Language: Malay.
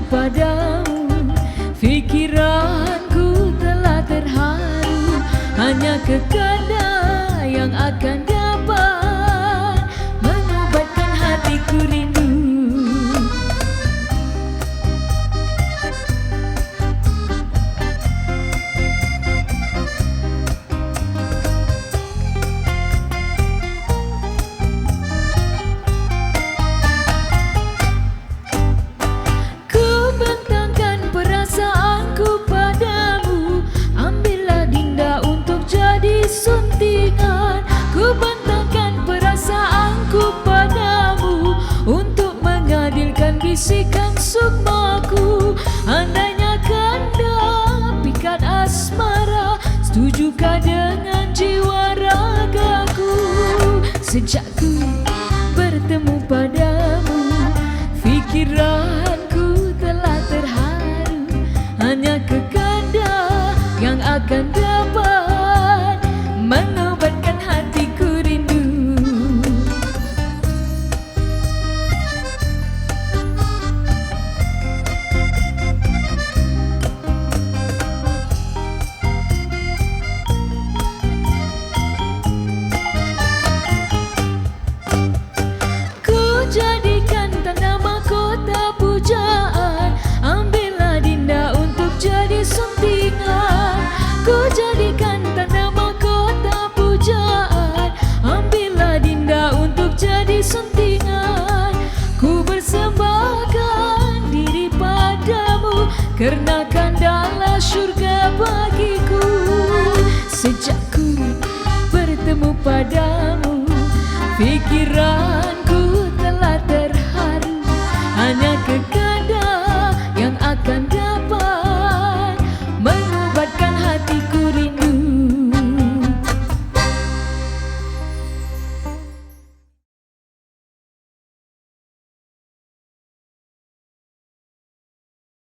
padamu, fikiranku telah terharu. Hanya kekanda yang akan dapat mengobatkan hatiku rindu. Suntingan, ku bentangkan perasaanku padamu untuk mengadilkan bisikan sukmaku. Andainya kanda pikat asmara, setujukah dengan jiwa ragaku? Sejak ku bertemu padamu, fikiranku telah terharu. Hanya kekanda yang akan dapat mengobatkan hatiku rindu. Ku jadikan tanda mahkota pujaan, ambillah Dinda untuk jadi suntingan. Ku jadikan tanda mahkota pujaan, ambillah Dinda untuk jadi suntingan. Ku bersembahkan diri padamu, kerana kandalah syurga bagiku. Sejak ku bertemu padamu, fikiran